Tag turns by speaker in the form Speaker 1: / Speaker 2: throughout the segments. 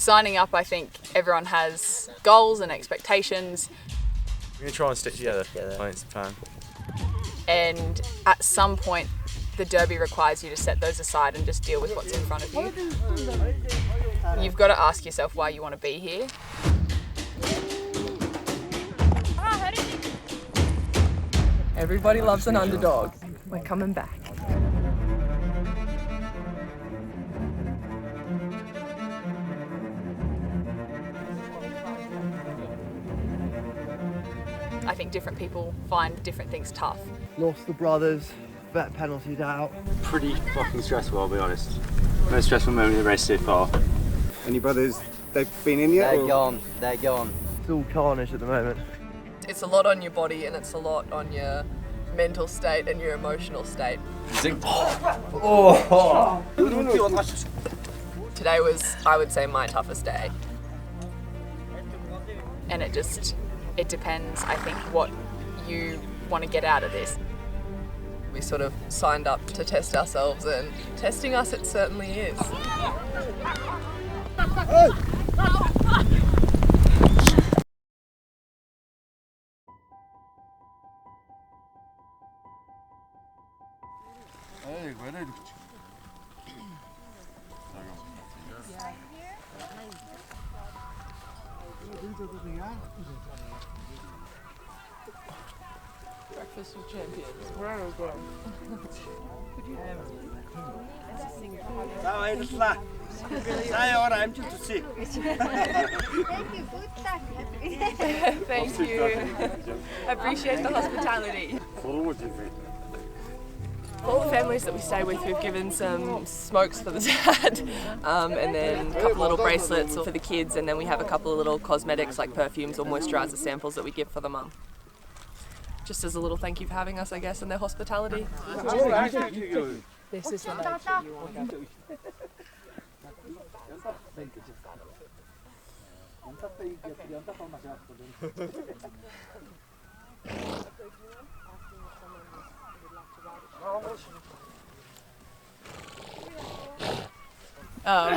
Speaker 1: signing up, I think everyone has goals and expectations.
Speaker 2: We're going to try and stick together. That's the plan.
Speaker 1: And at some point, the Derby requires you to set those aside and just deal with what's in front of you. You've got to ask yourself why you want to be here.
Speaker 3: Everybody loves an underdog. We're coming back.
Speaker 1: I think different people find different things tough.
Speaker 4: Lost the brothers, vet penalty out.
Speaker 5: Pretty fucking stressful, I'll be honest. Most stressful moment of the race so far.
Speaker 6: Any brothers, they've been in yet?
Speaker 4: They're gone. It's all carnage at the moment.
Speaker 3: It's a lot on your body and it's a lot on your mental state and your emotional state. Today was, I would say, my toughest day.
Speaker 1: And it depends, I think, what you want to get out of this.
Speaker 3: We sort of signed up to test ourselves, and testing us it certainly is. Breakfast with champions. Where are we going? Thank you. I appreciate the hospitality. All the families that we stay with, we've given some smokes for the dad, and then a couple little bracelets for the kids, and then we have a couple of little cosmetics like perfumes or moisturiser samples that we give for the mum. Just as a little thank you for having us, I guess, and their hospitality. This is the night that you want.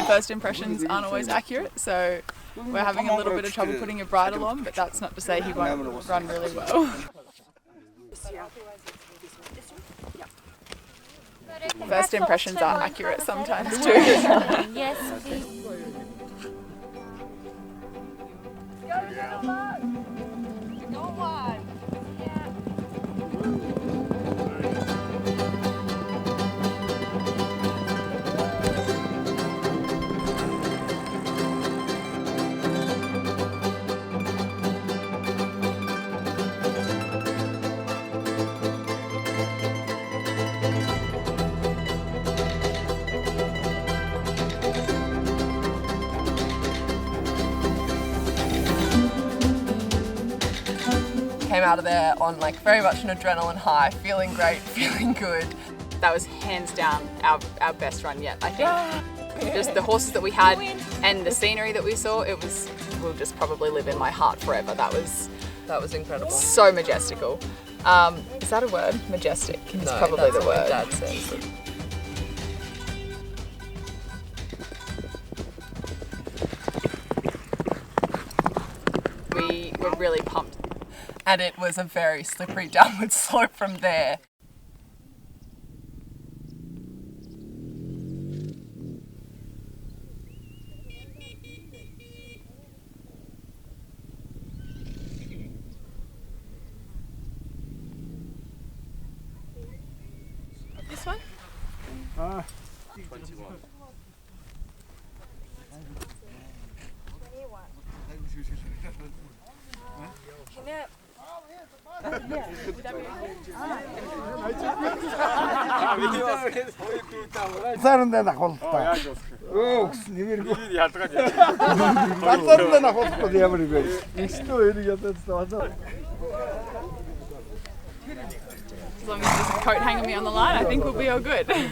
Speaker 1: First impressions aren't always accurate, so we're having a little bit of trouble putting a bridle on, but that's not to say he won't run really well. First impressions are accurate sometimes too.
Speaker 7: Yes, please. Go on.
Speaker 3: Came out of there on like very much an adrenaline high, feeling great, feeling good.
Speaker 1: That was hands down our best run yet, I think. Just the horses that we had and the scenery that we saw, will just probably live in my heart forever. That was
Speaker 3: incredible.
Speaker 1: So majestical. Is that a word? Majestic is
Speaker 3: No,
Speaker 1: probably
Speaker 3: that's
Speaker 1: the
Speaker 3: what
Speaker 1: word.
Speaker 3: Dad says.
Speaker 1: We were really pumped.
Speaker 3: And it was a very slippery downward slope from there.
Speaker 1: This one?
Speaker 5: 21.
Speaker 6: Зарандаа нахолтой. Өөхс нэмэргүй. Зарандаа нахолтой ямар юм бэ? Ихтэй хэрэг ядаад.
Speaker 1: As long as there's a coat hanging me on the line, I think we'll be all good. Good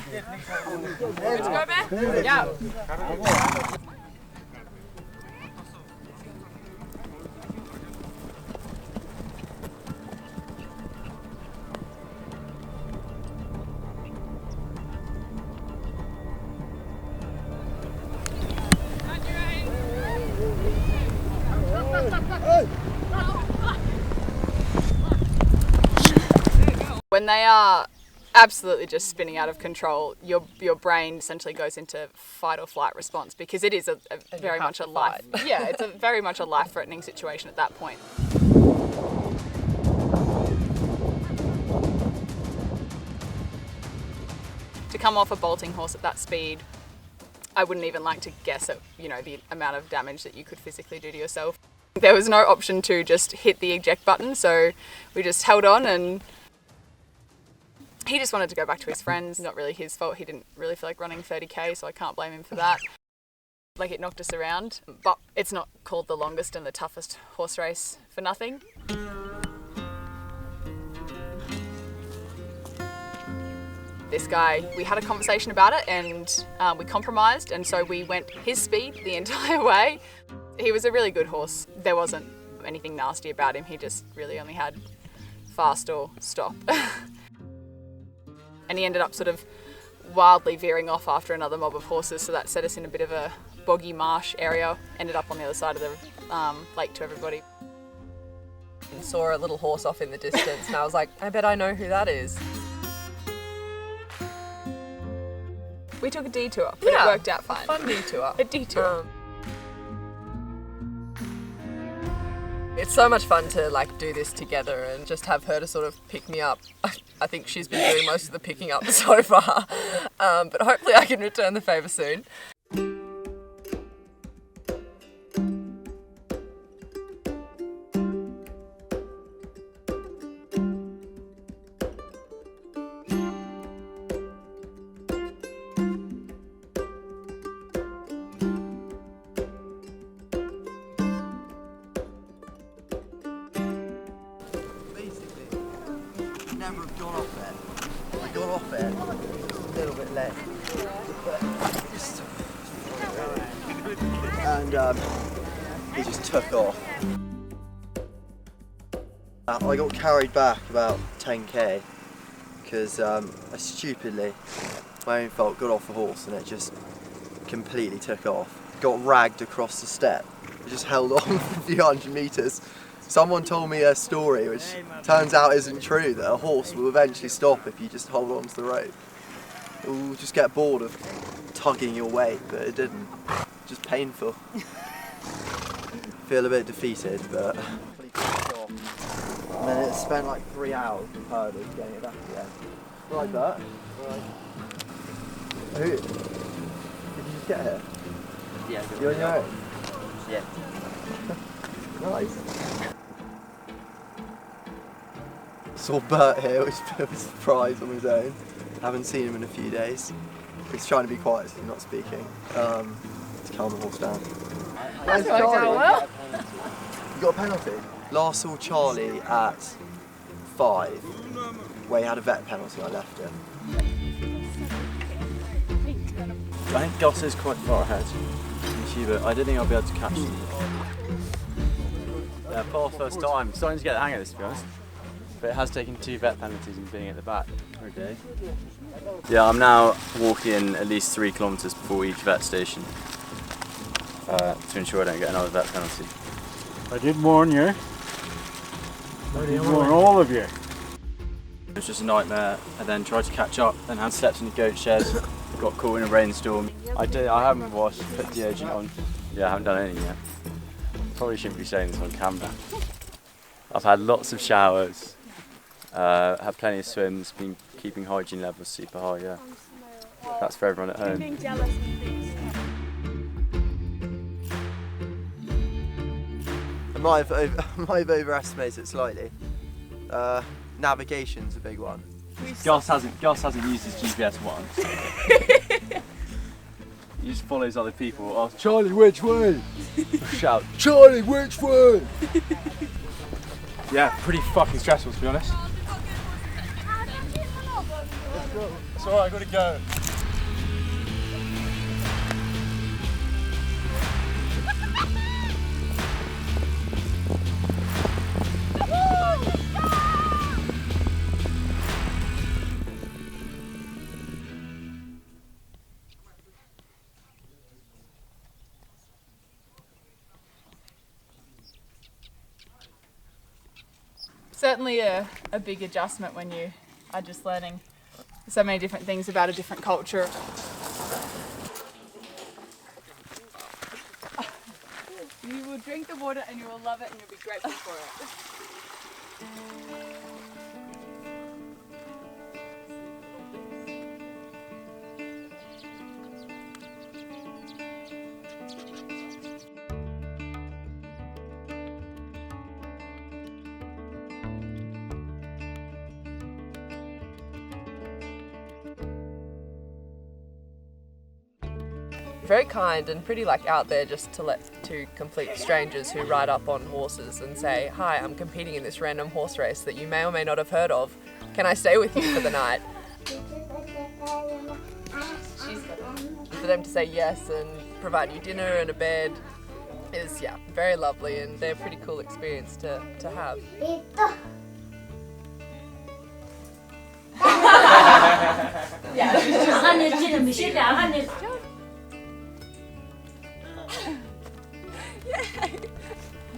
Speaker 1: to go, man? Yeah. When they are absolutely just spinning out of control, your brain essentially goes into fight or flight response, because it is a very much a life. Yeah, it's a very much a life-threatening situation at that point. To come off a bolting horse at that speed, I wouldn't even like to guess at, you know, the amount of damage that you could physically do to yourself. There was no option to just hit the eject button, so we just held on, and he just wanted to go back to his friends. Not really his fault. He didn't really feel like running 30k, so I can't blame him for that. Like, it knocked us around, but it's not called the longest and the toughest horse race for nothing. This guy, we had a conversation about it, and we compromised, and so we went his speed the entire way. He was a really good horse. There wasn't anything nasty about him. He just really only had fast or stop. And he ended up sort of wildly veering off after another mob of horses, so that set us in a bit of a boggy marsh area. Ended up on the other side of the lake to everybody.
Speaker 3: And saw a little horse off in the distance, and I was like, I bet I know who that is.
Speaker 1: We took a detour, but it worked out fine.
Speaker 3: Fun detour.
Speaker 1: A detour.
Speaker 3: It's so much fun to like do this together and just have her to sort of pick me up. I think she's been doing most of the picking up so far, but hopefully I can return the favour soon.
Speaker 4: Never have gone off there. I got off there just a little bit late. And he just took off. I got carried back about 10k because I stupidly, my own fault, got off the horse and it just completely took off. Got ragged across the steppe. I just held on for a few hundred metres. Someone told me a story which turns out isn't true, that a horse will eventually stop if you just hold on to the rope. It will just get bored of tugging your weight, but it didn't. Just painful. Feel a bit defeated, but... And then it spent like 3 hours with hurdles getting it back again. Like that. Who? Did you just get here?
Speaker 5: Yeah.
Speaker 4: You're on your own?
Speaker 5: Yeah.
Speaker 4: Nice. Saw Bert here, which was a bit of a surprise on his own. Haven't seen him in a few days. He's trying to be quiet, so he's not speaking. To calm the horse down. That's worked out well. You got a penalty? Last saw Charlie at 5, where he had a vet penalty. I left him.
Speaker 2: I think Goss is quite far ahead. But I don't think I'll be able to catch them. Yeah, for the first time. Starting to get the hang of this, to be honest. But it has taken 2 vet penalties and being at the back. Okay. Yeah, I'm now walking at least 3 kilometres before each vet station to ensure I don't get another vet penalty.
Speaker 6: I did warn you. I did warn all of you.
Speaker 2: It was just a nightmare. I then tried to catch up and had steps in the goat shed. Got caught in a rainstorm. I haven't washed, put deodorant on. Yeah, I haven't done anything yet. Probably shouldn't be saying this on camera. I've had lots of showers, had plenty of swims, been keeping hygiene levels super high, yeah. That's for everyone at home.
Speaker 4: I might have overestimated it slightly. Navigation's a big one.
Speaker 2: Goss hasn't used his GPS once. He just follows other people. Ask Charlie, which way? Shout, Charlie, which way? Yeah, pretty fucking stressful, to be honest. It's alright, I gotta go.
Speaker 1: certainly a big adjustment when you are just learning so many different things about a different culture. You will drink the water and you will love it and you'll be grateful for it.
Speaker 3: Very kind and pretty like out there just to let two complete strangers who ride up on horses and say, hi, I'm competing in this random horse race that you may or may not have heard of. Can I stay with you for the night? For them to say yes and provide you dinner and a bed is, yeah, very lovely, and they're a pretty cool experience to have.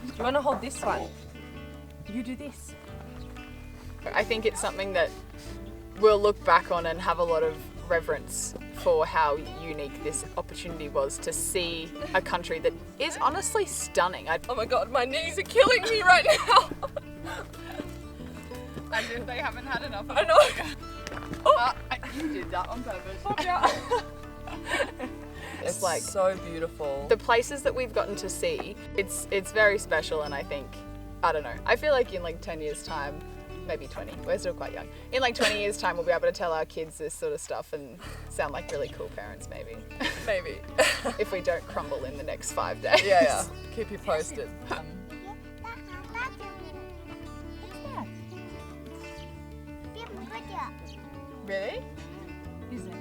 Speaker 3: Do you want to hold this one? You do this.
Speaker 1: I think it's something that we'll look back on and have a lot of reverence for how unique this opportunity was to see a country that is honestly stunning.
Speaker 3: Oh my god, my knees are killing me right now.
Speaker 1: As if they haven't had enough.
Speaker 3: I know.
Speaker 1: You did that on purpose.
Speaker 3: It's like so beautiful.
Speaker 1: The places that we've gotten to see, it's very special, and I think, I don't know, I feel like in like 10 years time, maybe 20, we're still quite young, in like 20 years time we'll be able to tell our kids this sort of stuff and sound like really cool parents maybe.
Speaker 3: Maybe.
Speaker 1: If we don't crumble in the next 5 days.
Speaker 3: Yeah. Keep you posted.
Speaker 1: Really? Is it?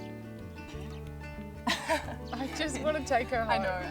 Speaker 1: I just want to take her home. I know.